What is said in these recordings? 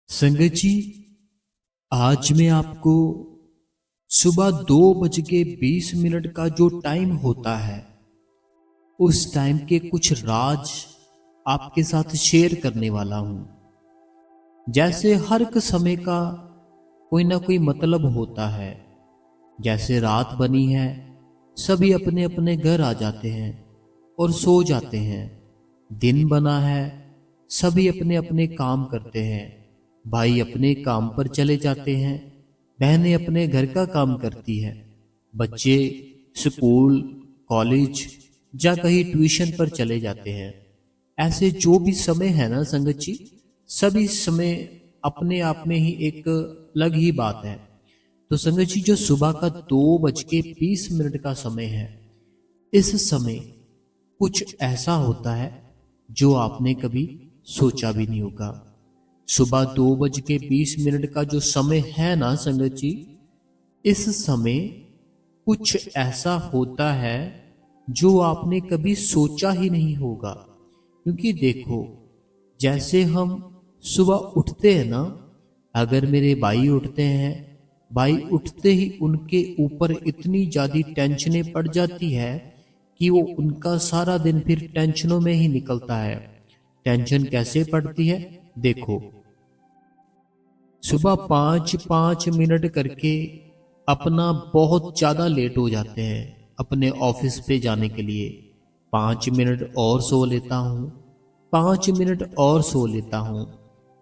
संगत जी, आज मैं आपको सुबह 2:20 का जो टाइम होता है, उस टाइम के कुछ राज आपके साथ शेयर करने वाला हूं। जैसे हर एक समय का कोई ना कोई मतलब होता है। जैसे रात बनी है, सभी अपने अपने घर आ जाते हैं और सो जाते हैं। दिन बना है, सभी अपने अपने काम करते हैं। भाई अपने काम पर चले जाते हैं, बहनें अपने घर का काम करती हैं, बच्चे स्कूल, कॉलेज या कहीं ट्यूशन पर चले जाते हैं। ऐसे जो भी समय है ना संगत जी, सभी समय अपने आप में ही एक अलग ही बात है। तो संगत जी, जो सुबह का 2:20 का समय है, इस समय कुछ ऐसा होता है जो आपने कभी सोचा भी नहीं होगा। सुबह 2:20 का जो समय है ना संगत जी, इस समय कुछ ऐसा होता है जो आपने कभी सोचा ही नहीं होगा। क्योंकि देखो, जैसे हम सुबह उठते हैं ना, अगर मेरे भाई उठते हैं, भाई उठते ही उनके ऊपर इतनी ज्यादा टेंशनें पड़ जाती है कि वो उनका सारा दिन फिर टेंशनों में ही निकलता है। टेंशन कैसे पड़ती है, देखो, सुबह 5-5 मिनट करके अपना बहुत ज्यादा लेट हो जाते हैं अपने ऑफिस पे जाने के लिए। 5 मिनट और सो लेता हूँ, 5 मिनट और सो लेता हूँ।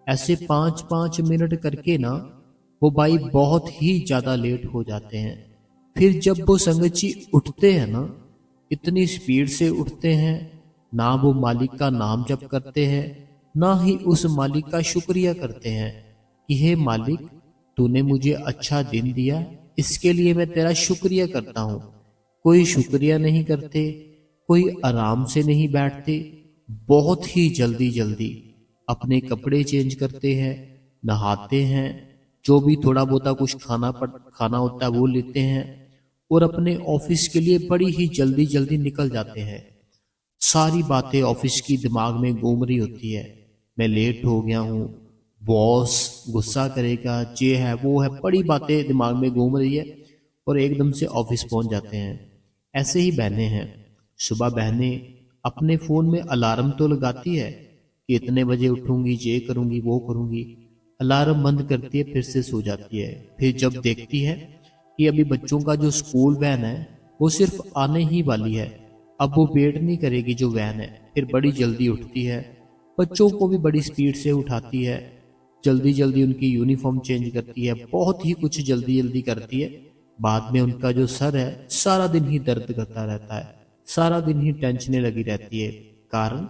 ऐसे 5-5 मिनट करके ना वो भाई बहुत ही ज्यादा लेट हो जाते हैं। फिर जब वो संगत जी उठते हैं ना, इतनी स्पीड से उठते हैं, ना वो मालिक का नाम जप करते हैं, ना ही उस मालिक का शुक्रिया करते हैं कि हे मालिक, तूने मुझे अच्छा दिन दिया, इसके लिए मैं तेरा शुक्रिया करता हूँ। कोई शुक्रिया नहीं करते, कोई आराम से नहीं बैठते, बहुत ही जल्दी जल्दी अपने कपड़े चेंज करते हैं, नहाते हैं, जो भी थोड़ा बहुता कुछ खाना होता है वो लेते हैं और अपने ऑफिस के लिए बड़ी ही जल्दी जल्दी निकल जाते हैं। सारी बातें ऑफिस की दिमाग में घूम रही होती है। मैं लेट हो गया हूँ, बॉस गुस्सा करेगा, ये है वो है, बड़ी बातें दिमाग में घूम रही है और एकदम से ऑफिस पहुंच जाते हैं। ऐसे ही बहनें हैं, सुबह बहनें अपने फोन में अलार्म तो लगाती है कि इतने बजे उठूंगी, ये करूंगी वो करूंगी। अलार्म बंद करती है, फिर से सो जाती है। फिर जब देखती है कि अभी बच्चों का जो स्कूल वैन है वो सिर्फ आने ही वाली है, अब वो वेट नहीं करेगी जो वैन है, फिर बड़ी जल्दी उठती है, बच्चों को भी बड़ी स्पीड से उठाती है, जल्दी जल्दी उनकी यूनिफॉर्म चेंज करती है, बहुत ही कुछ जल्दी जल्दी करती है। बाद में उनका जो सर है सारा दिन ही दर्द करता रहता है, सारा दिन ही टेंशनें लगी रहती है। कारण,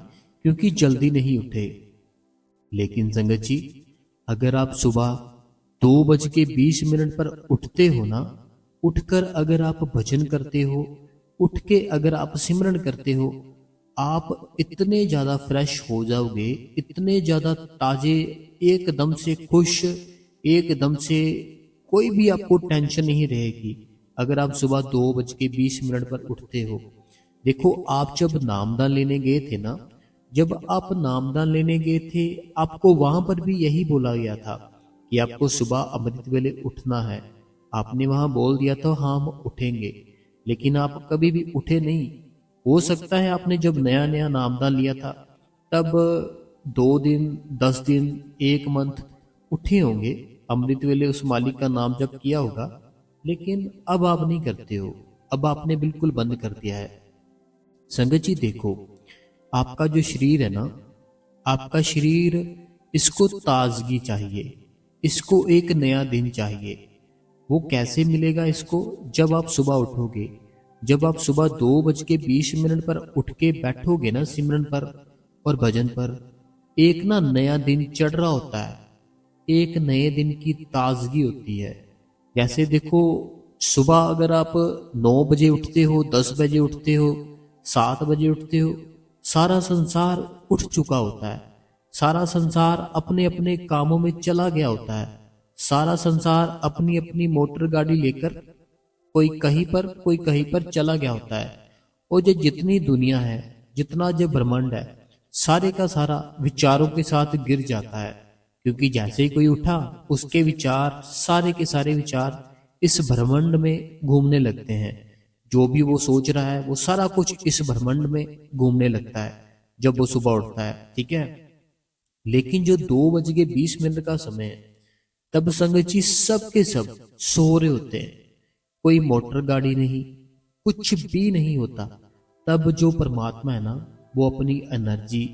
क्योंकि जल्दी नहीं उठे। लेकिन संगत जी, अगर आप सुबह 2:20 पर उठते हो ना, उठकर अगर आप भजन करते हो, उठ के अगर आप सिमरन करते हो, आप इतने ज्यादा फ्रेश हो जाओगे, इतने ज्यादा ताजे, एकदम से खुश, एकदम से कोई भी आपको टेंशन नहीं रहेगी। अगर आप सुबह 2:20 पर उठते हो। देखो, आप जब नामदान लेने गए थे ना, जब आप नामदान लेने गए थे, आपको वहां पर भी यही बोला गया था कि आपको सुबह अमृत वेले उठना है। आपने वहां बोल दिया था हाँ हम उठेंगे, लेकिन आप कभी भी उठे नहीं। हो सकता है आपने जब नया नया नामदान लिया था तब 2 दिन, 10 दिन, 1 मंथ उठे होंगे, अमृत वेले उस मालिक का नाम जप किया होगा। लेकिन अब आप नहीं करते हो, अब आपने बिल्कुल बंद कर दिया है। संगत जी देखो, आपका जो शरीर है ना, आपका शरीर, इसको ताजगी चाहिए, इसको एक नया दिन चाहिए। वो कैसे मिलेगा इसको? जब आप सुबह उठोगे, जब आप सुबह 2:20 पर उठ के बैठोगे ना सिमरन पर और भजन पर, एक ना नया दिन चढ़ रहा होता है, एक नए दिन की ताजगी होती है। जैसे देखो, सुबह अगर आप 9 बजे उठते हो, 10 बजे उठते हो, 7 बजे उठते हो, सारा संसार उठ चुका होता है, सारा संसार अपने अपने कामों में चला गया होता है, सारा संसार अपनी अपनी मोटर गाड़ी लेकर कोई कहीं पर कोई कहीं पर चला गया होता है। और जो जितनी दुनिया है, जितना जो ब्रह्मांड है, सारे का सारा विचारों के साथ गिर जाता है। क्योंकि जैसे ही कोई उठा उसके विचार, सारे के सारे विचार इस ब्रह्मांड में घूमने लगते हैं। जो भी वो सोच रहा है वो सारा कुछ इस ब्रह्मांड में घूमने लगता है जब वो सुबह उठता है, ठीक है। लेकिन जो 2:20 का समय है, तब संगत जी सब के सब सो रहे होते हैं। कोई मोटर गाड़ी नहीं, कुछ भी नहीं होता। तब जो परमात्मा है ना, वो अपनी एनर्जी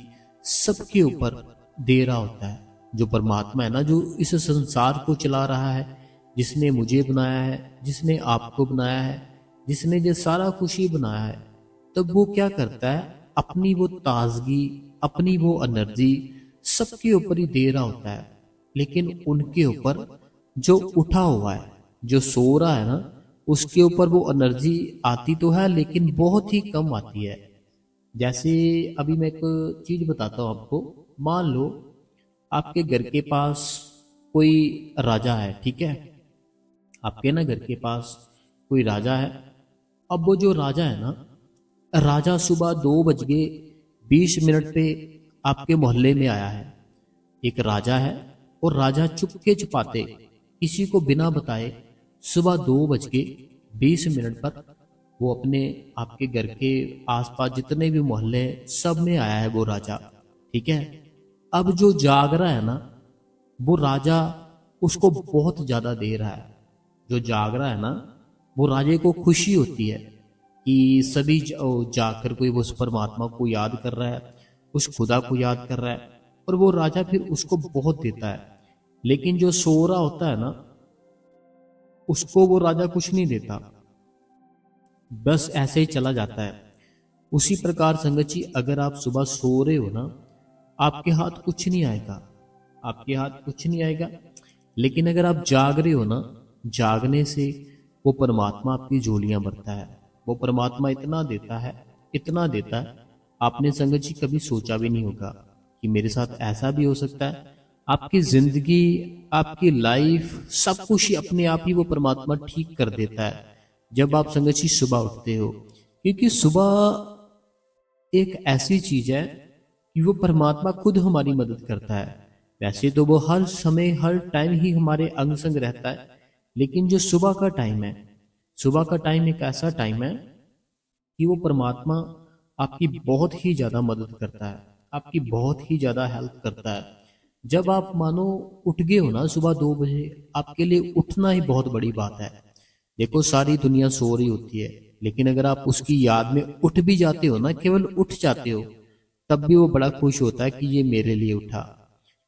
सबके ऊपर दे रहा होता है। जो परमात्मा है ना, जो इस संसार को चला रहा है, जिसने मुझे बनाया है, जिसने आपको बनाया है, जिसने ये सारा कुछ ही बनाया है, तब वो क्या करता है, अपनी वो ताजगी, अपनी वो एनर्जी सबके ऊपर ही दे रहा होता है। लेकिन उनके ऊपर जो उठा हुआ है, जो सो रहा है ना, उसके ऊपर वो एनर्जी आती तो है लेकिन बहुत ही कम आती है। जैसे अभी मैं एक चीज बताता हूँ आपको। मान लो आपके घर के पास कोई राजा है, ठीक है। आपके ना घर के पास कोई राजा है। अब वो जो राजा है ना, राजा सुबह 2:20 पे आपके मोहल्ले में आया है। एक राजा है और राजा चुपके छुपाते किसी को बिना बताए सुबह 2:20 पर वो अपने आपके घर के आसपास जितने भी मोहल्ले हैं सब में आया है वो राजा, ठीक है। अब जो जाग रहा है ना, वो राजा उसको बहुत ज्यादा दे रहा है। जो जाग रहा है ना, वो राजे को खुशी होती है कि सभी जाकर कोई उस परमात्मा को याद कर रहा है, उस खुदा को याद कर रहा है, और वो राजा फिर उसको बहुत देता है। लेकिन जो सो रहा होता है ना, उसको वो राजा कुछ नहीं देता, बस ऐसे ही चला जाता है। उसी प्रकार संगत जी, अगर आप सुबह सो रहे हो ना, आपके हाथ कुछ नहीं आएगा, आपके हाथ कुछ नहीं आएगा। लेकिन अगर आप जाग रहे हो ना, जागने से वो परमात्मा आपकी झोलियां भरता है। वो परमात्मा इतना देता है, इतना देता है, आपने संगत जी कभी सोचा भी नहीं होगा कि मेरे साथ ऐसा भी हो सकता है। आपकी जिंदगी, आपकी लाइफ, सब कुछ ही अपने आप ही वो परमात्मा ठीक कर देता है जब आप संगत जी सुबह उठते हो। क्योंकि सुबह एक ऐसी चीज है कि वो परमात्मा खुद हमारी मदद करता है। वैसे तो वो हर समय हर टाइम ही हमारे अंग संग रहता है, लेकिन जो सुबह का टाइम है, सुबह का टाइम एक ऐसा टाइम है कि वो परमात्मा आपकी बहुत ही ज्यादा मदद करता है, आपकी बहुत ही ज्यादा हेल्प करता है। जब आप मानो उठ गए हो ना सुबह 2 बजे, आपके लिए उठना ही बहुत बड़ी बात है। देखो सारी दुनिया सो रही होती है, लेकिन अगर आप उसकी याद में उठ भी जाते हो ना, केवल उठ जाते हो, तब भी वो बड़ा खुश होता है कि ये मेरे लिए उठा,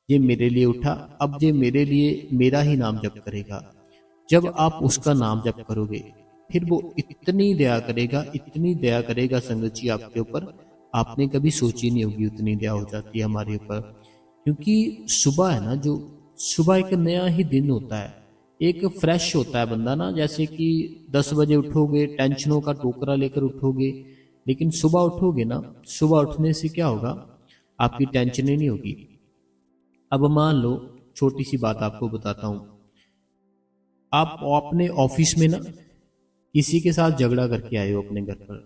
ये मेरे लिए उठा, अब ये मेरे लिए मेरा ही नाम जप करेगा। जब आप उसका नाम जप करोगे, फिर वो इतनी दया करेगा, इतनी दया करेगा संगत जी आपके ऊपर, आपने कभी सोची नहीं होगी उतनी दया हो जाती है हमारे ऊपर। क्योंकि सुबह है ना, जो सुबह एक नया ही दिन होता है, एक फ्रेश होता है बंदा ना। जैसे कि 10 बजे उठोगे, टेंशनों का टोकरा लेकर उठोगे, लेकिन सुबह उठोगे ना, सुबह उठने से क्या होगा, आपकी टेंशन ही नहीं होगी। अब मान लो, छोटी सी बात आपको बताता हूं। आप अपने ऑफिस में ना किसी के साथ झगड़ा करके आए हो अपने घर पर।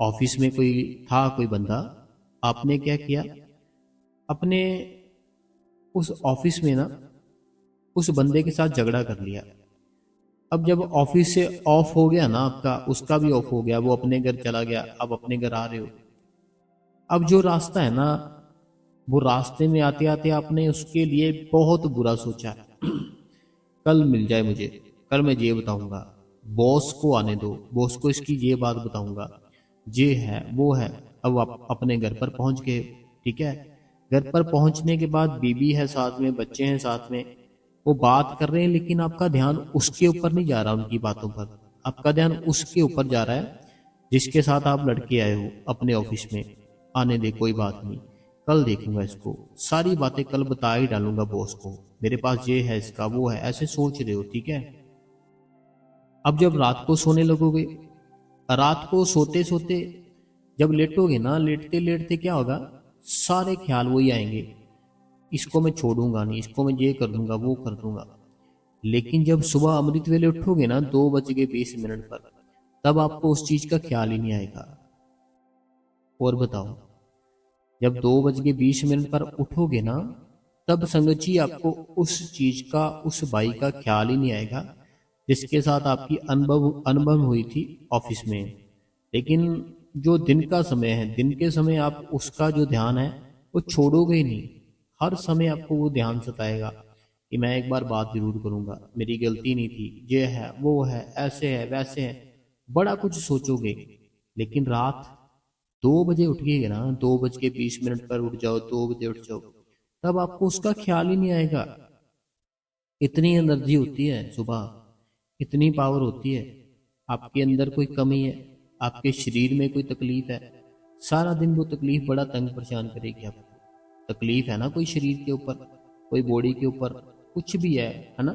ऑफिस में कोई था, कोई बंदा, आपने क्या किया, अपने उस ऑफिस में ना उस बंदे के साथ झगड़ा कर लिया। अब जब ऑफिस से ऑफ हो गया ना आपका, उसका भी ऑफ हो गया, वो अपने घर चला गया, अब अपने घर आ रहे हो। अब जो रास्ता है ना, वो रास्ते में आते आते आपने उसके लिए बहुत बुरा सोचा। कल मिल जाए मुझे, कल मैं ये बताऊंगा, बॉस को आने दो, बॉस को इसकी ये बात बताऊंगा, ये है वो है। अब आप अपने घर पर पहुंच गए, ठीक है। घर पर पहुंचने के बाद बीबी है साथ में, बच्चे हैं साथ में, वो बात कर रहे हैं, लेकिन आपका ध्यान उसके ऊपर नहीं जा रहा, उनकी बातों पर। आपका ध्यान उसके ऊपर जा रहा है जिसके साथ आप लड़के आए हो अपने ऑफिस में। आने दे, कोई बात नहीं, कल देखूंगा इसको, सारी बातें कल बता ही डालूंगा बॉस को, मेरे पास ये है, इसका वो है, ऐसे सोच रहे हो, ठीक है। अब जब रात को सोने लगोगे, रात को सोते सोते जब लेटोगे ना, लेटते लेटते क्या होगा, सारे ख्याल वही आएंगे, इसको मैं छोड़ूंगा नहीं, इसको मैं ये कर दूंगा, वो कर दूंगा। लेकिन जब सुबह अमृत वेले उठोगे ना 2:20 पर, तब आपको उस चीज का ख्याल ही नहीं आएगा। और बताओ, जब 2:20 पर उठोगे ना, तब संगत जी आपको उस चीज का, उस बाई का ख्याल ही नहीं आएगा जिसके साथ आपकी अनुभव अनुभव हुई थी ऑफिस में। लेकिन जो दिन का समय है, दिन के समय आप उसका जो ध्यान है वो छोड़ोगे ही नहीं। हर समय आपको वो ध्यान सताएगा कि मैं एक बार बात जरूर करूंगा, मेरी गलती नहीं थी, ये है वो है, ऐसे है वैसे है, बड़ा कुछ सोचोगे। लेकिन रात 2 बजे उठिएगा ना, 2:20 पर उठ जाओ, 2 बजे उठ जाओ, तब आपको उसका ख्याल ही नहीं आएगा। इतनी एनर्जी होती है सुबह, इतनी पावर होती है। आपके अंदर कोई कमी है, आपके शरीर में कोई तकलीफ है, सारा दिन वो तकलीफ बड़ा तंग परेशान करेगी आपको। तकलीफ है ना कोई शरीर के ऊपर, कोई बॉडी के ऊपर, कुछ भी है ना,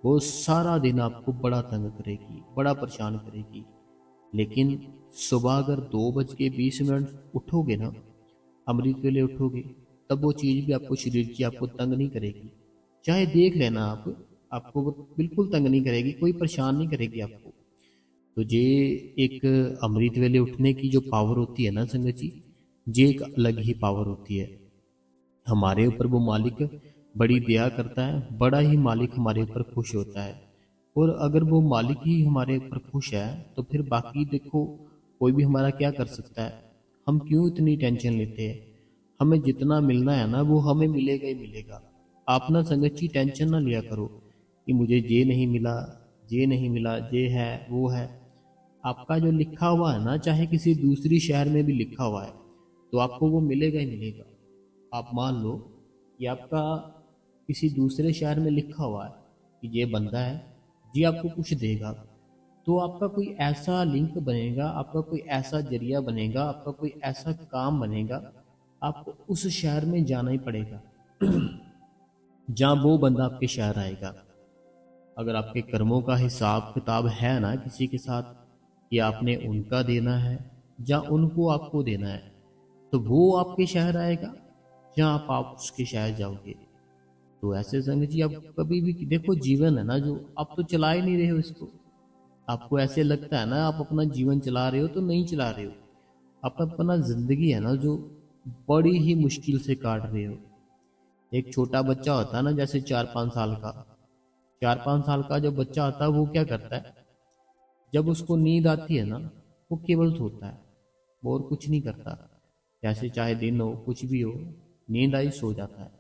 वो सारा दिन आपको बड़ा तंग करेगी, बड़ा परेशान करेगी। लेकिन सुबह अगर 2:20 उठोगे ना, अमृत वेले उठोगे, तब वो चीज़ भी आपको शरीर की आपको तंग नहीं करेगी। चाहे देख लेना आप, आपको वो बिल्कुल तंग नहीं करेगी, कोई परेशान नहीं करेगी आपको। तो ये एक अमृत वेले उठने की जो पावर होती है ना संगत जी, ये एक अलग ही पावर होती है। हमारे ऊपर वो मालिक बड़ी दया करता है, बड़ा ही मालिक हमारे ऊपर खुश होता है। और अगर वो मालिक ही हमारे ऊपर खुश है तो फिर बाकी देखो कोई भी हमारा क्या कर सकता है। हम क्यों इतनी टेंशन लेते हैं? हमें जितना मिलना है ना वो हमें मिलेगा ही मिलेगा। आप ना संगत जी टेंशन ना लिया करो कि मुझे ये नहीं मिला, ये नहीं मिला, ये है वो है। आपका जो लिखा हुआ है ना, चाहे किसी दूसरी शहर में भी लिखा हुआ है, तो आपको वो मिलेगा ही मिलेगा। आप मान लो कि आपका किसी दूसरे शहर में लिखा हुआ है कि ये बंदा है जी आपको कुछ देगा, तो आपका कोई ऐसा लिंक बनेगा, आपका कोई ऐसा जरिया बनेगा, आपका कोई ऐसा काम बनेगा, आपको उस शहर में जाना ही पड़ेगा जहाँ वो बंदा आपके शहर आएगा। अगर आपके कर्मों का हिसाब किताब है ना किसी के साथ कि आपने उनका देना है या उनको आपको देना है, तो वो आपके शहर आएगा जहाँ आप उसके शहर जाओगे। तो ऐसे संग जी आप कभी भी देखो, जीवन है ना जो, आप तो चला ही नहीं रहे हो इसको। आपको ऐसे लगता है ना आप अपना जीवन चला रहे हो, तो नहीं चला रहे हो। आप अपना जिंदगी है ना जो बड़ी ही मुश्किल से काट रहे हो। एक छोटा बच्चा होता है ना, जैसे 4-5 साल का, 4-5 साल का जो बच्चा होता है वो क्या करता है, जब उसको नींद आती है ना, वो केवल सोता है, वो और कुछ नहीं करता। जैसे चाहे दिन हो कुछ भी हो, नींद आई सो जाता है।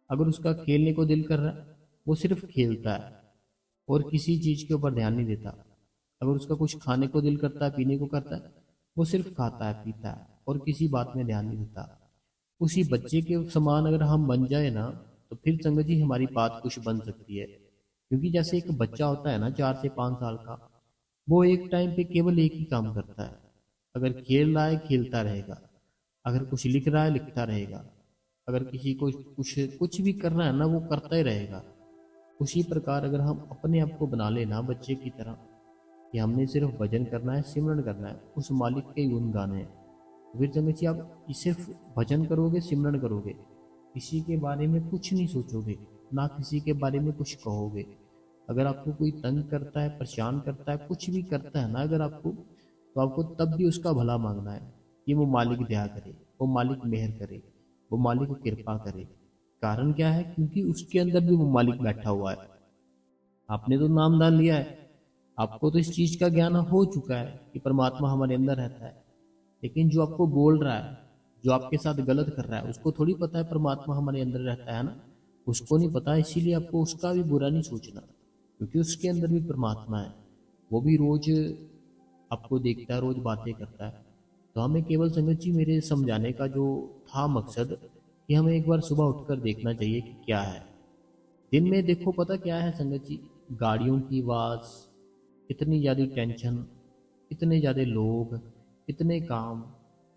अगर उसका खेलने को दिल कर रहा है, वो सिर्फ खेलता है और किसी चीज के ऊपर ध्यान नहीं देता। अगर उसका कुछ खाने को दिल करता है, पीने को करता है, वो सिर्फ खाता है पीता है और किसी बात में ध्यान नहीं देता। उसी बच्चे के समान अगर हम बन जाए ना, तो फिर संगत जी हमारी बात कुछ बन सकती है। क्योंकि जैसे एक बच्चा होता है ना 4 से 5 साल का, वो एक टाइम पे केवल एक ही काम करता है। अगर खेल रहा है खेलता रहेगा, अगर कुछ लिख रहा है लिखता रहेगा, अगर किसी को कुछ कुछ भी करना है ना वो करता ही रहेगा। उसी प्रकार अगर हम अपने आप को बना लेना बच्चे की तरह कि हमने सिर्फ भजन करना है, सिमरन करना है, उस मालिक के गुण गाने हैं, तो फिर संगत जी आप सिर्फ भजन करोगे, सिमरन करोगे, किसी के बारे में कुछ नहीं सोचोगे, ना किसी के बारे में कुछ कहोगे। अगर आपको कोई तंग करता है, परेशान करता है, कुछ भी करता है ना अगर आपको, तो आपको तब भी उसका भला मांगना है कि वो मालिक दया करे, वो मालिक मेहर करे, वो मालिक कृपा करे। कारण क्या है? क्योंकि उसके अंदर भी वो मालिक बैठा हुआ है। आपने तो नाम दान लिया है, आपको तो इस चीज का ज्ञान हो चुका है कि परमात्मा हमारे अंदर रहता है। लेकिन जो आपको बोल रहा है, जो आपके साथ गलत कर रहा है, उसको थोड़ी पता है परमात्मा हमारे अंदर रहता है ना। उसको नहीं पता, इसीलिए आपको उसका भी बुरा नहीं सोचना, क्योंकि उसके अंदर भी परमात्मा है। वो भी रोज आपको देखता है, रोज बातें करता है। तो हमें केवल संगत जी, मेरे समझाने का जो था मकसद, कि हमें एक बार सुबह उठकर देखना चाहिए कि क्या है दिन में। देखो पता क्या है संगत जी, गाड़ियों की आवाज़, इतनी ज़्यादा टेंशन, इतने ज़्यादा लोग, इतने काम।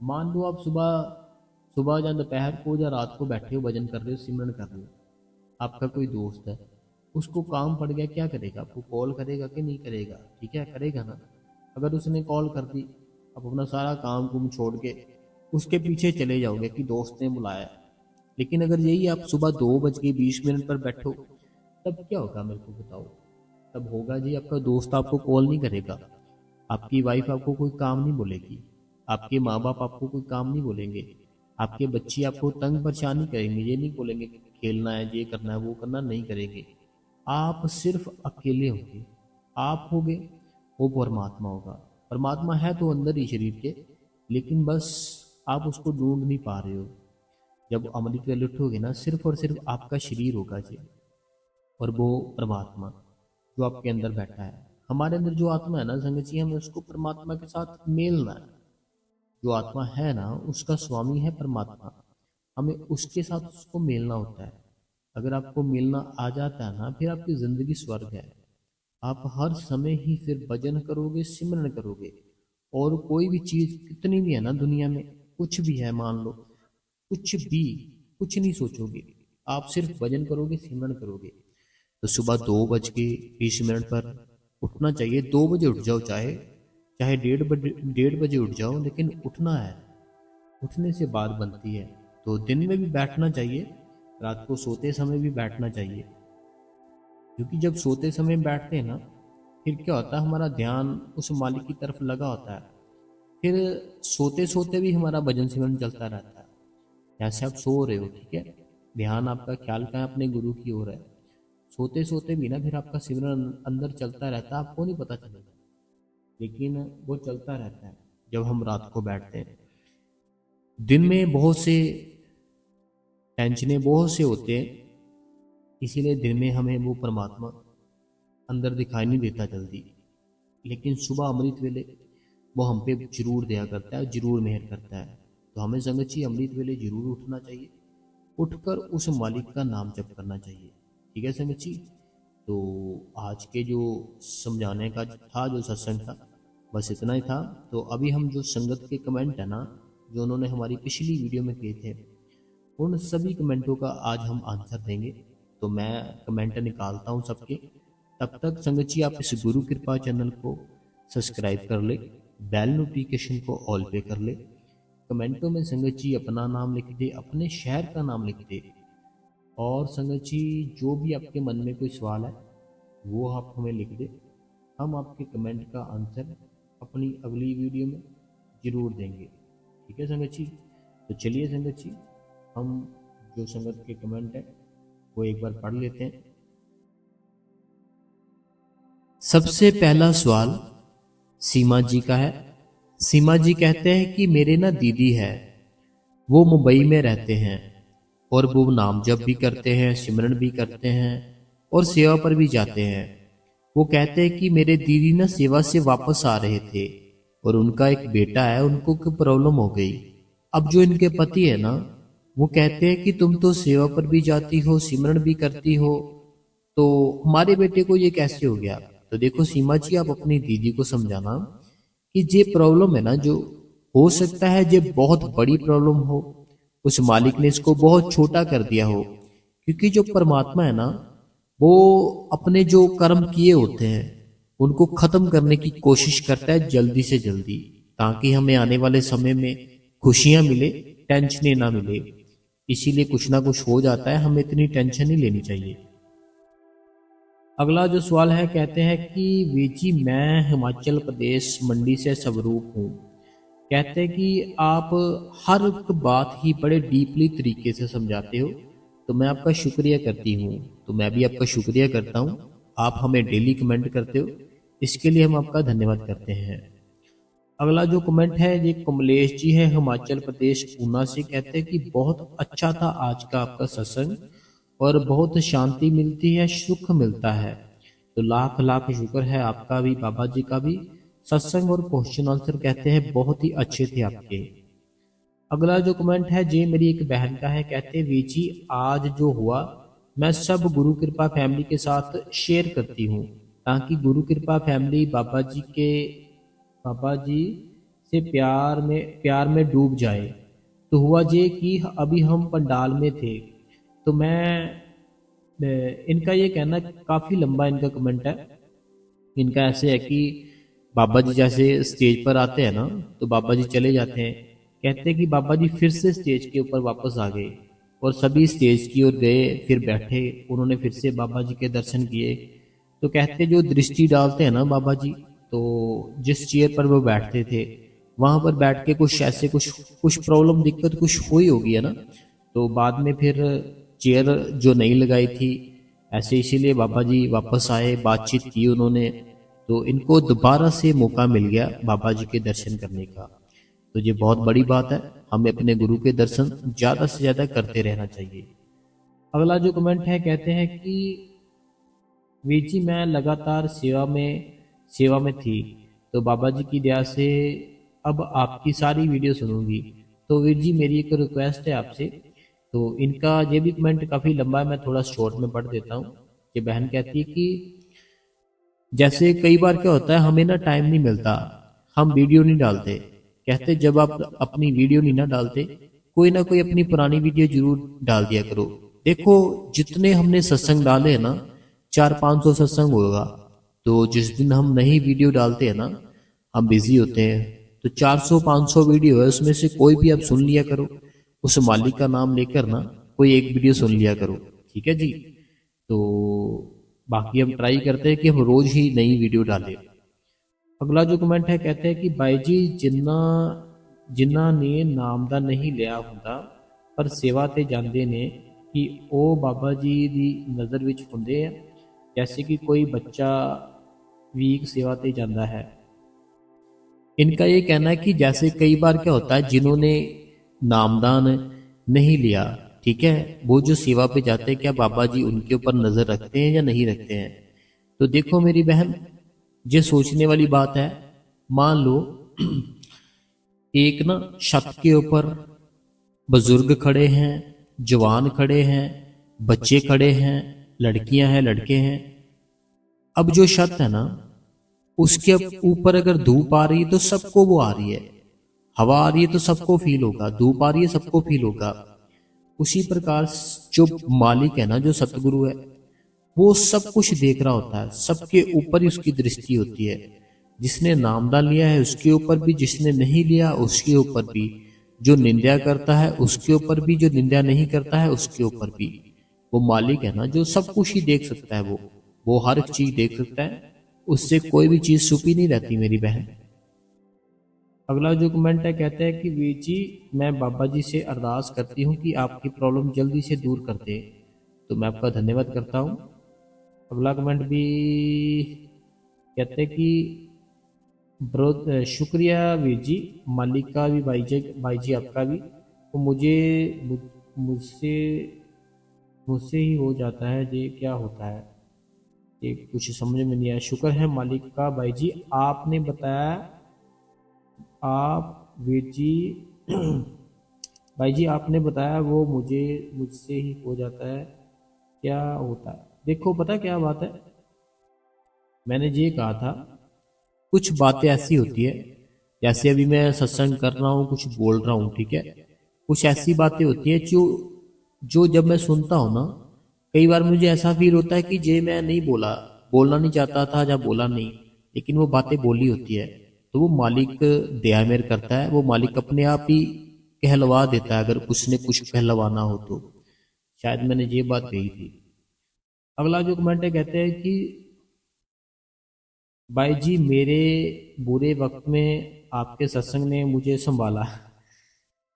मान लो आप सुबह सुबह या दोपहर को या रात को बैठे हो, भजन कर रहे हो, सिमरन कर रहे हो, आपका कोई दोस्त है, उसको काम पड़ गया, क्या करेगा? आपको कॉल करेगा कि नहीं करेगा? ठीक है, करेगा ना। अगर उसने कॉल कर दी, आप अपना सारा काम कुम छोड़ के उसके पीछे चले जाओगे कि दोस्त ने बुलाया। लेकिन अगर यही आप सुबह 2:20 पर बैठो, तब क्या होगा मेरे को बताओ? तब होगा जी, आपका दोस्त आपको कॉल नहीं करेगा, आपकी वाइफ आपको कोई काम नहीं बोलेगी, आपके माँ बाप आपको कोई काम नहीं बोलेंगे, आपके बच्चे आपको तंग परेशानी करेंगे, ये नहीं बोलेंगे कि खेलना है, ये करना है, वो करना नहीं करेंगे। आप सिर्फ अकेले होंगे, आप होगे, वो परमात्मा होगा। परमात्मा है तो अंदर ही शरीर के, लेकिन बस आप उसको ढूंढ नहीं पा रहे हो। जब अमृत वेले उठोगे ना, सिर्फ और सिर्फ आपका शरीर होगा जी, और वो परमात्मा जो आपके अंदर बैठा है। हमारे अंदर जो आत्मा है ना संगत जी, हमें उसको परमात्मा के साथ मेलना है। जो आत्मा है ना, उसका स्वामी है परमात्मा, हमें उसके साथ उसको मिलना होता है। अगर आपको मिलना आ जाता है ना, फिर आपकी ज़िंदगी स्वर्ग है। आप हर समय ही फिर भजन करोगे, सिमरन करोगे, और कोई भी चीज़ कितनी भी है ना दुनिया में, कुछ भी है मान लो, कुछ भी, कुछ नहीं सोचोगे, आप सिर्फ भजन करोगे, सिमरन करोगे। तो सुबह 2:20 पर उठना चाहिए। 2 बजे उठ जाओ, चाहे चाहे 1:30 बजे उठ जाओ, लेकिन उठना है। उठने से बात बनती है। तो दिन में भी बैठना चाहिए, रात को सोते समय भी बैठना चाहिए, क्योंकि जब सोते समय बैठते हैं ना, फिर क्या होता है, हमारा ध्यान उस मालिक की तरफ लगा होता है। फिर सोते सोते भी हमारा भजन सिमरन चलता रहता है। जैसे आप सो रहे हो, ठीक है, ध्यान आपका ख्याल कहाँ अपने गुरु की ओर है, सोते सोते भी ना फिर आपका सिमरन अंदर चलता रहता है, आपको नहीं पता चलेगा, लेकिन वो चलता रहता है जब हम रात को बैठते हैं। दिन में बहुत से टेंशनें बहुत से होते हैं, इसीलिए दिन में हमें वो परमात्मा अंदर दिखाई नहीं देता जल्दी, लेकिन सुबह अमृत वेले वो हम पे जरूर दया करता है, जरूर मेहर करता है। तो हमें संगत जी अमृत वेले जरूर उठना चाहिए, उठकर उस मालिक का नाम जप करना चाहिए। ठीक है संगत जी, तो आज के जो समझाने का था, जो सत्संग था, बस इतना ही था। तो अभी हम जो संगत के कमेंट है ना, जो उन्होंने हमारी पिछली वीडियो में किए थे, उन सभी कमेंटों का आज हम आंसर देंगे। तो मैं कमेंट निकालता हूँ सबके। तब तक संगत जी आप इस गुरु कृपा चैनल को सब्सक्राइब कर ले, बेल नोटिफिकेशन को ऑल पे कर ले। कमेंटों में संगत जी अपना नाम लिख दे, अपने शहर का नाम लिख दे, और संगत जी जो भी आपके मन में कोई सवाल है वो आप हमें लिख दे। हम आपके कमेंट का आंसर अपनी अगली वीडियो में ज़रूर देंगे। ठीक है संगत जी, तो चलिए संगत जी, हम जो संगत के कमेंट है वो एक बार पढ़ लेते हैं। सबसे पहला सवाल सीमा जी का है। सीमा जी कहते हैं कि मेरे ना दीदी है, वो मुंबई में रहते हैं, और वो नाम जप भी करते हैं, सिमरन भी करते हैं, और सेवा पर भी जाते हैं। वो कहते हैं कि मेरे दीदी ना सेवा से वापस आ रहे थे, और उनका एक बेटा है, उनको कोई प्रॉब्लम हो गई। अब जो इनके पति है ना, वो कहते हैं कि तुम तो सेवा पर भी जाती हो, सिमरन भी करती हो, तो हमारे बेटे को ये कैसे हो गया। तो देखो सीमा जी, आप अपनी दीदी को समझाना कि ये प्रॉब्लम है ना, जो हो सकता है ये बहुत बड़ी प्रॉब्लम हो, उस मालिक ने इसको बहुत छोटा कर दिया हो, क्योंकि जो परमात्मा है ना, वो अपने जो कर्म किए होते हैं उनको खत्म करने की कोशिश करता है जल्दी से जल्दी, ताकि हमें आने वाले समय में खुशियां मिले, टेंशनें ना मिले। इसीलिए कुछ ना कुछ हो जाता है, हमें इतनी टेंशन नहीं लेनी चाहिए। अगला जो सवाल है, कहते हैं कि वीर जी मैं हिमाचल प्रदेश मंडी से स्वरूप हूँ। कहते हैं कि आप हर एक बात ही बड़े डीपली तरीके से समझाते हो, तो मैं आपका शुक्रिया करती हूँ। तो मैं भी आपका शुक्रिया करता हूँ, आप हमें डेली कमेंट करते हो, इसके लिए हम आपका धन्यवाद करते हैं। अगला जो कमेंट है ये कमलेश जी है, हिमाचल प्रदेश ऊना से। कहते हैं कि बहुत अच्छा था आज का आपका सत्संग, और बहुत शांति मिलती है, सुख मिलता है। तो लाख लाख शुक्र है आपका भी, बाबा जी का भी। सत्संग और क्वेश्चन आंसर कहते हैं बहुत ही अच्छे थे आपके। अगला जो कमेंट है जी मेरी एक बहन का है। कहते हैं वी जी आज जो हुआ मैं सब गुरु कृपा फैमिली के साथ शेयर करती हूँ, ताकि गुरु कृपा फैमिली बाबा जी से प्यार में डूब जाए। तो हुआ ये कि अभी हम पंडाल में थे, तो इनका ये कहना, काफ़ी लंबा इनका कमेंट है। इनका ऐसे है कि बाबा जी जैसे स्टेज पर आते हैं ना, तो बाबा जी चले जाते हैं। कहते हैं कि बाबा जी फिर से स्टेज के ऊपर वापस आ गए, और सभी स्टेज की ओर गए, फिर बैठे, उन्होंने फिर से बाबा जी के दर्शन किए। तो कहते जो दृष्टि डालते हैं ना बाबा जी, तो जिस चेयर पर वो बैठते थे वहाँ पर बैठ के कुछ ऐसे कुछ कुछ प्रॉब्लम दिक्कत कुछ हुई होगी, है ना। तो बाद में फिर चेयर जो नहीं लगाई थी ऐसे, इसीलिए बाबा जी वापस आए, बातचीत की उन्होंने, तो इनको दोबारा से मौका मिल गया बाबा जी के दर्शन करने का। तो ये बहुत बड़ी बात है, हमें अपने गुरु के दर्शन ज़्यादा से ज़्यादा करते रहना चाहिए। अगला जो कमेंट है, कहते हैं कि वीर जी मैं लगातार सेवा में थी, तो बाबा जी की दया से अब आपकी सारी वीडियो सुनूंगी। तो वीर जी मेरी एक रिक्वेस्ट है आपसे। तो इनका ये भी कमेंट काफ़ी लंबा है, मैं थोड़ा शॉर्ट में पढ़ देता हूँ। ये बहन कहती है कि जैसे कई बार क्या होता है, हमें ना टाइम नहीं मिलता, हम वीडियो नहीं डालते। कहते जब आप अपनी वीडियो नहीं ना डालते, कोई ना कोई अपनी पुरानी वीडियो जरूर डाल दिया करो। देखो जितने हमने सत्संग डाले हैं ना, 400-500 सत्संग होगा, तो जिस दिन हम नई वीडियो डालते हैं ना, हम बिजी होते हैं, तो 400-500 वीडियो है, उसमें से कोई भी आप सुन लिया करो, उस मालिक का नाम लेकर ना कोई एक वीडियो सुन लिया करो, ठीक है जी। तो बाकी हम ट्राई करते हैं कि हम रोज ही नई वीडियो डालें। अगला जो कमेंट है, कहते हैं कि भाई जी जिन्ना ने नाम ਦਾ नहीं लिया ਹੁੰਦਾ पर सेवा ਤੇ ਜਾਂਦੇ ਨੇ कि ਉਹ ਬਾਬਾ ਜੀ ਦੀ ਨਜ਼ਰ ਵਿੱਚ ਹੁੰਦੇ ਆ, जैसे कि कोई बच्चा वीक सेवा ਤੇ ਜਾਂਦਾ है। इनका ये कहना है कि जैसे कई बार क्या होता है, जिन्होंने नामदान नहीं लिया, ठीक है, वो जो सेवा पे जाते हैं, क्या बाबा जी उनके ऊपर नजर रखते हैं या नहीं रखते हैं। तो देखो मेरी बहन, ये सोचने वाली बात है। मान लो एक ना छत के ऊपर बुजुर्ग खड़े हैं, जवान खड़े हैं, बच्चे खड़े हैं, लड़कियां हैं, लड़के हैं। अब जो छत है ना, उसके ऊपर अगर धूप आ रही है तो सबको वो आ रही है, हवा आ रही है तो सबको फील होगा, धूप आ रही है सबको फील होगा। उसी प्रकार जो मालिक है ना, जो सतगुरु है, वो सब कुछ देख रहा होता है, सबके ऊपर ही उसकी दृष्टि होती है। जिसने नामदान लिया है उसके ऊपर भी, जिसने नहीं लिया उसके ऊपर भी, जो निंदा करता है उसके ऊपर भी, जो निंदा नहीं करता है उसके ऊपर भी। वो मालिक है ना, जो सब कुछ ही देख सकता है, वो हर एक चीज देख सकता है, उससे कोई भी चीज छुपी नहीं रहती मेरी बहन। अगला जो कमेंट है, कहते हैं कि वीर जी मैं बाबा जी से अरदास करती हूँ कि आपकी प्रॉब्लम जल्दी से दूर कर दे। तो मैं आपका धन्यवाद करता हूँ। अगला कमेंट भी कहते हैं कि शुक्रिया वीर जी, मालिक का भी, भाई जी आपका भी। तो मुझसे मुझसे ही हो जाता है, ये क्या होता है, ये कुछ समझ में नहीं आया। शुक्र है मालिक का भाई जी, आपने बताया, आप वीर जी भाई जी आपने बताया वो मुझसे ही हो जाता है, क्या होता है। देखो पता क्या बात है, मैंने ये कहा था, कुछ बातें ऐसी होती है, जैसे अभी मैं सत्संग कर रहा हूँ, कुछ बोल रहा हूँ, ठीक है, कुछ ऐसी बातें होती है जो जो जब मैं सुनता हूँ ना, कई बार मुझे ऐसा फील होता है कि जे मैं नहीं बोलना नहीं चाहता था या बोला नहीं, लेकिन वो बातें बोली होती है। तो वो मालिक दया मेर करता है, वो मालिक अपने आप ही कहलवा देता है, अगर उसने कुछ कहलवाना हो तो। शायद मैंने ये बात कही थी। अगला जो कमेंट है, कहते हैं कि भाई जी मेरे बुरे वक्त में आपके सत्संग ने मुझे संभाला।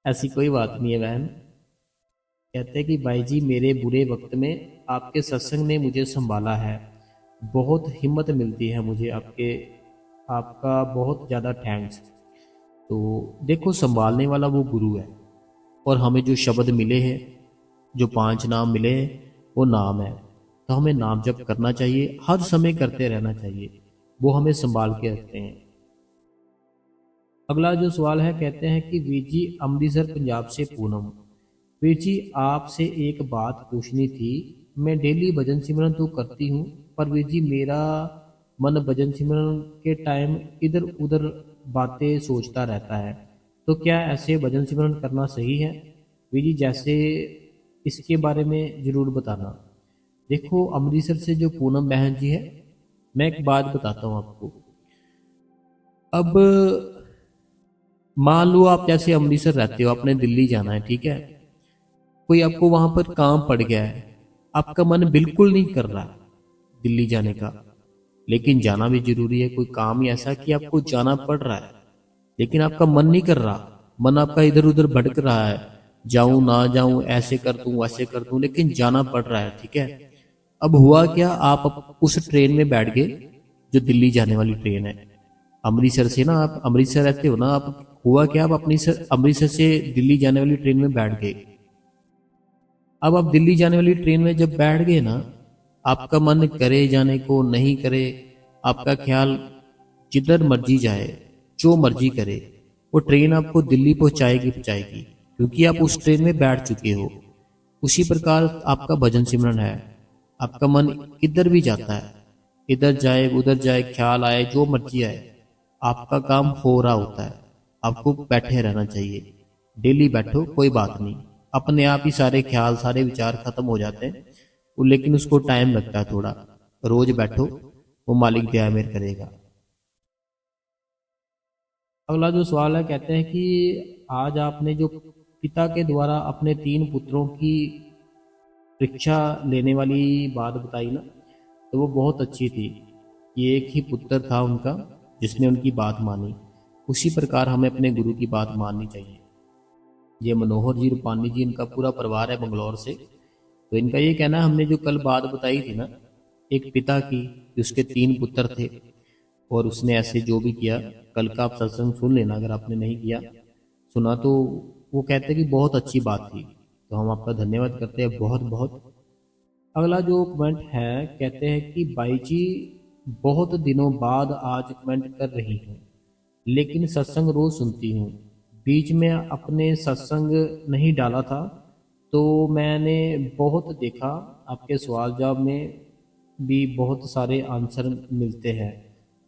ऐसी कोई बात नहीं है बहन। कहते हैं कि भाई जी मेरे बुरे वक्त में आपके सत्संग ने मुझे संभाला है, बहुत हिम्मत मिलती है मुझे आपका बहुत ज़्यादा थैंक्स। तो देखो संभालने वाला वो गुरु है, और हमें जो शब्द मिले हैं, जो 5 नाम मिले हैं, वो नाम है। तो हमें नाम जप करना चाहिए, हर समय करते रहना चाहिए, वो हमें संभाल के रखते हैं। अगला जो सवाल है, कहते हैं कि वीर जी अमृतसर पंजाब से पूनम, वीर जी आपसे एक बात पूछनी थी। मैं डेली भजन सिमरन तो करती हूँ, पर वीर जी मेरा मन भजन सिमरन के टाइम इधर उधर बातें सोचता रहता है, तो क्या ऐसे भजन सिमरन करना सही है वीर जी, जैसे इसके बारे में जरूर बताना। देखो अमृतसर से जो पूनम बहन जी है, मैं एक बात बताता हूँ आपको। अब मान लो आप जैसे अमृतसर रहते हो, आपने दिल्ली जाना है, ठीक है, कोई आपको वहां पर काम पड़ गया है, आपका मन बिल्कुल नहीं कर रहा दिल्ली जाने का, लेकिन जाना भी जरूरी है, कोई काम ही ऐसा कि आपको जाना पड़ रहा है, लेकिन आपका मन नहीं कर रहा, मन आपका इधर उधर भटक रहा है, जाऊं ना जाऊं, ऐसे कर दूं वैसे कर दूं, लेकिन जाना पड़ रहा है, ठीक है। अब हुआ क्या, आप उस ट्रेन में बैठ गए जो दिल्ली जाने वाली ट्रेन है। अमृतसर से ना, आप अमृतसर रहते हो ना आप, हुआ क्या, आप अपनी अमृतसर से दिल्ली जाने वाली ट्रेन में बैठ गए। अब आप दिल्ली जाने वाली ट्रेन में जब बैठ गए ना, आपका मन करे जाने को नहीं करे, आपका ख्याल जिधर मर्जी जाए, जो मर्जी करे, वो ट्रेन आपको दिल्ली पहुंचाएगी पहुंचाएगी, क्योंकि आप उस ट्रेन में बैठ चुके हो। उसी प्रकार आपका भजन सिमरन है। आपका मन किधर भी जाता है, इधर जाए उधर जाए, ख्याल आए जो मर्जी आए, आपका काम हो रहा होता है। आपको बैठे रहना चाहिए, डेली बैठो, कोई बात नहीं, अपने आप ही सारे ख्याल सारे विचार खत्म हो जाते हैं। लेकिन उसको टाइम लगता है थोड़ा। रोज बैठो, वो मालिक दया मेर करेगा। अगला जो सवाल है, कहते हैं कि आज आपने जो पिता के द्वारा अपने 3 पुत्रों की परीक्षा लेने वाली बात बताई ना, तो वो बहुत अच्छी थी। ये एक ही पुत्र था उनका जिसने उनकी बात मानी। उसी प्रकार हमें अपने गुरु की बात माननी चाहिए। ये मनोहर जी रूपानी जी, इनका पूरा परिवार है बंगलौर से। तो इनका ये कहना है, हमने जो कल बात बताई थी ना, एक पिता की, जिसके 3 पुत्र थे, और उसने ऐसे जो भी किया, कल का आप सत्संग सुन लेना अगर आपने नहीं किया सुना तो। वो कहते हैं कि बहुत अच्छी बात थी, तो हम आपका धन्यवाद करते हैं बहुत बहुत। अगला जो कमेंट है, कहते हैं कि भाई जी, बहुत दिनों बाद आज कमेंट कर रही हूँ, लेकिन सत्संग रोज सुनती हूँ। बीच में अपने सत्संग नहीं डाला था, तो मैंने बहुत देखा आपके सवाल जवाब में भी बहुत सारे आंसर मिलते हैं,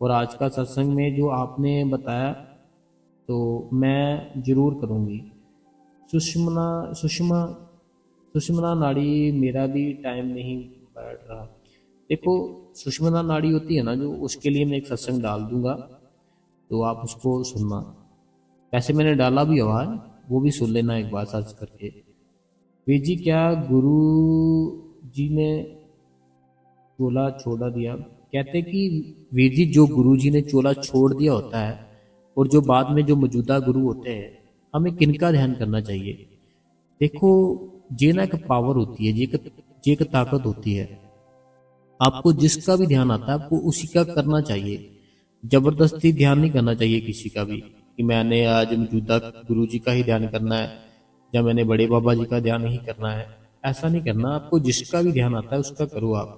और आज का सत्संग में जो आपने बताया तो मैं जरूर करूँगी। सुषमना सुषमा सुषमना नाड़ी, मेरा भी टाइम नहीं बैठ रहा। देखो, सुषमना नाड़ी होती है ना जो, उसके लिए मैं एक सत्संग डाल दूंगा, तो आप उसको सुनना। वैसे मैंने डाला भी हुआ है, वो भी सुन लेना एक बार सर्च करके। वीर जी, क्या गुरु जी ने चोला छोड़ा दिया? कहते कि वीर जी, जो गुरु जी ने चोला छोड़ दिया होता है, और जो बाद में जो मौजूदा गुरु होते हैं, हमें किनका ध्यान करना चाहिए? देखो, ये ना एक पावर होती है, ये एक ताकत होती है। आपको जिसका भी ध्यान आता है, आपको उसी का करना चाहिए। जबरदस्ती ध्यान नहीं करना चाहिए किसी का भी, कि मैंने आज मौजूदा गुरु जी का ही ध्यान करना है, या मैंने बड़े बाबा जी का ध्यान ही करना है। ऐसा नहीं करना, आपको जिसका भी ध्यान आता है उसका करो आप,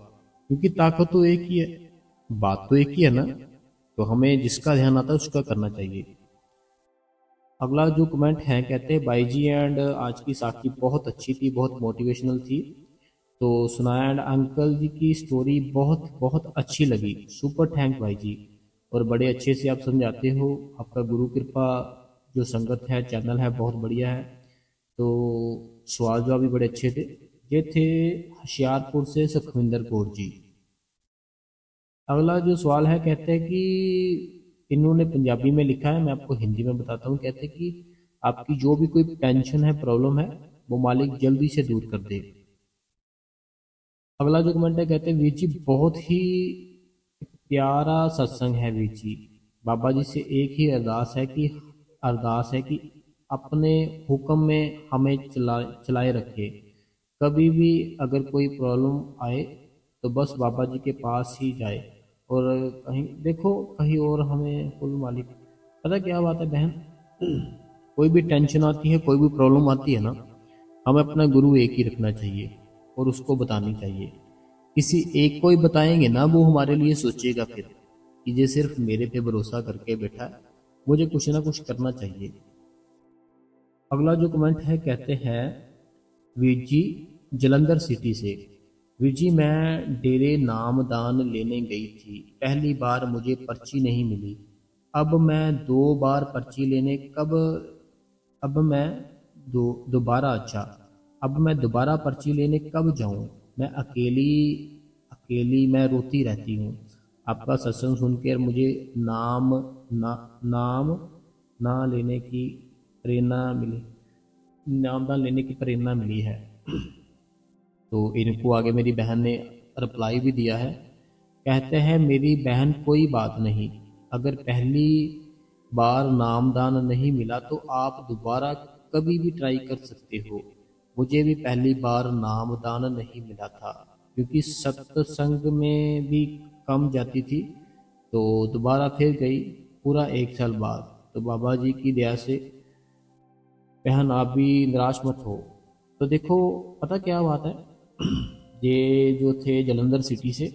क्योंकि ताकत तो एक ही है, बात तो एक ही है ना। तो हमें जिसका ध्यान आता है उसका करना चाहिए। अगला जो कमेंट है, कहते हैं भाई जी एंड आज की साखी बहुत अच्छी थी, बहुत मोटिवेशनल थी, तो सुनाया, एंड अंकल जी की स्टोरी बहुत बहुत अच्छी लगी, सुपर थैंक भाई जी। और बड़े अच्छे से आप समझाते हो, आपका गुरु कृपा जो संगत है, चैनल है, बहुत बढ़िया है। तो सवाल जवाब भी बड़े अच्छे थे। ये थे होशियारपुर से सुखविंदर कौर जी। अगला जो सवाल है, कहते हैं कि इन्होंने पंजाबी में लिखा है, मैं आपको हिंदी में बताता हूँ। कहते हैं कि आपकी जो भी कोई टेंशन है, प्रॉब्लम है, वो मालिक जल्दी से दूर कर दे। अगला जो कमेंट है, कहते हैं वीर जी, बहुत ही प्यारा सत्संग है वीर जी। बाबा जी से एक ही अरदास है कि अपने हुक्म में हमें चलाए रखे। कभी भी अगर कोई प्रॉब्लम आए तो बस बाबा जी के पास ही जाए, और कहीं देखो कहीं और हमें कोई मालिक। पता क्या बात है बहन, कोई भी टेंशन आती है, कोई भी प्रॉब्लम आती है ना, हमें अपना गुरु एक ही रखना चाहिए, और उसको बतानी चाहिए। किसी एक को ही बताएंगे ना, वो हमारे लिए सोचेगा फिर कि ये सिर्फ मेरे पे भरोसा करके बैठा है, मुझे कुछ ना कुछ करना चाहिए। अगला जो कमेंट है, कहते हैं वीर जी, जलंधर सिटी से, वीर जी, मैं डेरे नामदान लेने गई थी, पहली बार मुझे पर्ची नहीं मिली। अब मैं 2 बार पर्ची लेने कब अब मैं दो दोबारा अच्छा अब मैं दोबारा पर्ची लेने कब जाऊं? मैं अकेली अकेली मैं रोती रहती हूँ। आपका सत्संग सुनकर मुझे नाम ना लेने की प्रेरणा मिली नामदान लेने की प्रेरणा मिली है। तो इनको आगे मेरी बहन ने रिप्लाई भी दिया है। कहते हैं, मेरी बहन, कोई बात नहीं, अगर पहली बार नामदान नहीं मिला तो आप दोबारा कभी भी ट्राई कर सकते हो। मुझे भी पहली बार नामदान नहीं मिला था, क्योंकि सत्संग में भी कम जाती थी, तो दोबारा फिर गई पूरा 1 साल बाद। तो बाबा जी की दया से बहन आप भी निराश मत हो। तो देखो, पता क्या बात है, ये जो थे जलंधर सिटी से,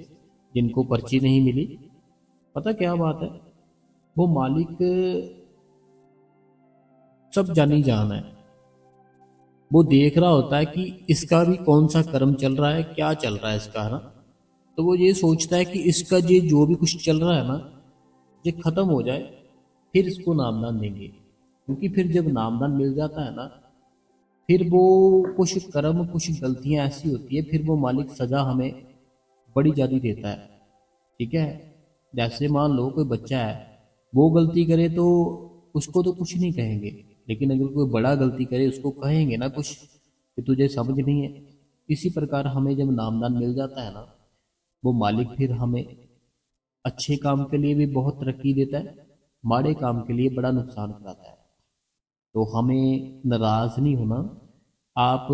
जिनको पर्ची नहीं मिली, पता क्या बात है, वो मालिक सब जानी जान है। वो देख रहा होता है कि इसका भी कौन सा कर्म चल रहा है, क्या चल रहा है इसका, है ना। तो वो ये सोचता है कि इसका ये जो भी कुछ चल रहा है ना, ये खत्म हो जाए, फिर इसको नामदान देंगे। क्योंकि फिर जब नामदान मिल जाता है ना, फिर वो कुछ कर्म, कुछ गलतियां ऐसी होती है, फिर वो मालिक सजा हमें बड़ी ज़्यादा देता है। ठीक है। जैसे मान लो कोई बच्चा है, वो गलती करे तो उसको तो कुछ नहीं कहेंगे, लेकिन अगर कोई बड़ा गलती करे उसको कहेंगे ना कुछ, कि तुझे समझ नहीं है। इसी प्रकार हमें जब नामदान मिल जाता है ना, वो मालिक फिर हमें अच्छे काम के लिए भी बहुत तरक्की देता है, माड़े काम के लिए बड़ा नुकसान कराता है। तो हमें नाराज नहीं होना। आप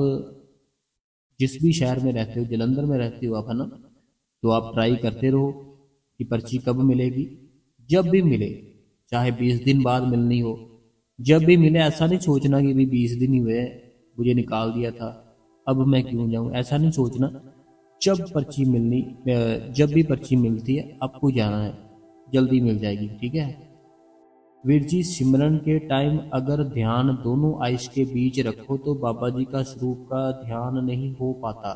जिस भी शहर में रहते हो, जलंधर में रहते हो आप, है ना, तो आप ट्राई करते रहो कि पर्ची कब मिलेगी। जब भी मिले, चाहे 20 दिन बाद मिलनी हो, जब भी मिले, ऐसा नहीं सोचना कि भाई 20 दिन ही हुए हैं, मुझे निकाल दिया था, अब मैं क्यों जाऊं, ऐसा नहीं सोचना। जब भी पर्ची मिलती है आपको जाना है, जल्दी मिल जाएगी। ठीक है। वीर जी, सिमरन के टाइम अगर ध्यान दोनों आइस के बीच रखो तो बाबा जी का स्वरूप का ध्यान नहीं हो पाता,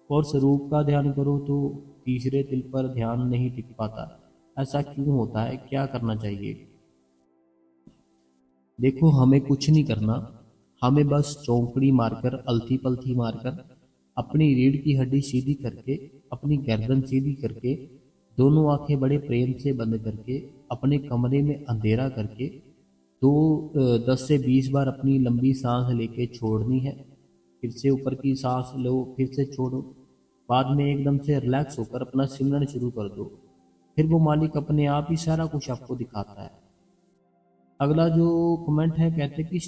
और स्वरूप का ध्यान करो तो तीसरे तिल पर ध्यान नहीं टिक पाता। ऐसा क्यों होता है, क्या करना चाहिए? देखो, हमें कुछ नहीं करना, हमें बस चौंकड़ी मारकर, अलथी पलथी मारकर, अपनी रीढ़ की हड्डी सीधी करके, अपनी गर्दन सीधी करके, दोनों आंखें बड़े प्रेम से बंद करके, अपने कमरे में अंधेरा करके, 10 से 20 बार अपनी लंबी सांस लेके छोड़नी है। फिर से ऊपर की सांस लो, फिर से छोड़ो। बाद में एकदम से रिलैक्स होकर अपना सिमरन शुरू कर दो। फिर वो मालिक अपने आप ही सारा कुछ आपको दिखाता है। अगला जो कमेंट है, कहते कि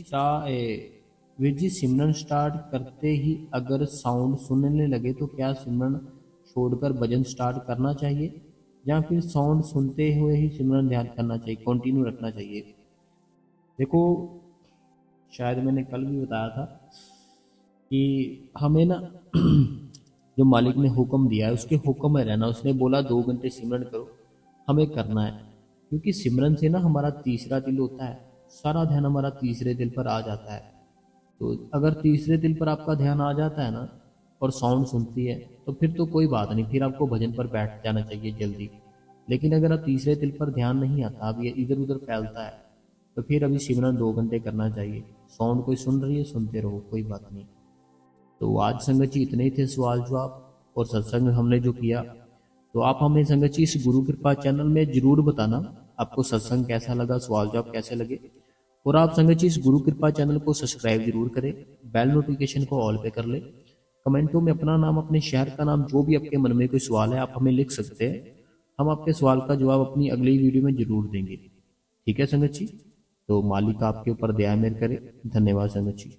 वीर जी, सिमरन स्टार्ट करते ही अगर साउंड सुनने लगे तो क्या सिमरन छोड़कर भजन स्टार्ट करना चाहिए, या फिर साउंड सुनते हुए ही सिमरन ध्यान करना चाहिए, कंटिन्यू रखना चाहिए? देखो, शायद मैंने कल भी बताया था कि हमें ना जो मालिक ने हुक्म दिया है उसके हुक्म में रहना। उसने बोला 2 घंटे सिमरन करो, हमें करना है। क्योंकि सिमरन से ना हमारा तीसरा दिल होता है, सारा ध्यान हमारा तीसरे दिल पर आ जाता है। तो अगर तीसरे दिल पर आपका ध्यान आ जाता है ना, और साउंड सुनती है, तो फिर तो कोई बात नहीं, फिर आपको भजन पर बैठ जाना चाहिए जल्दी। लेकिन अगर आप तीसरे दिल पर ध्यान नहीं आता, अब ये इधर उधर फैलता है, तो फिर अभी सिमरन 2 घंटे करना चाहिए। साउंड कोई सुन रही है, सुनते रहो, कोई बात नहीं। तो आज संगत जी इतने ही थे सवाल जवाब और सत्संग हमने जो किया। तो आप हमें संगत जी इस गुरु कृपा चैनल में जरूर बताना आपको सत्संग कैसा लगा, सवाल जवाब कैसे लगे। और आप संगत जी इस गुरु कृपा चैनल को सब्सक्राइब जरूर करें, बेल नोटिफिकेशन को ऑल पे कर ले। कमेंटों में अपना नाम, अपने शहर का नाम, जो भी आपके मन में कोई सवाल है आप हमें लिख सकते हैं। हम आपके सवाल का जवाब अपनी अगली वीडियो में जरूर देंगे। ठीक है संगत जी। तो मालिक आपके ऊपर दया मेहर करे। धन्यवाद संगत जी।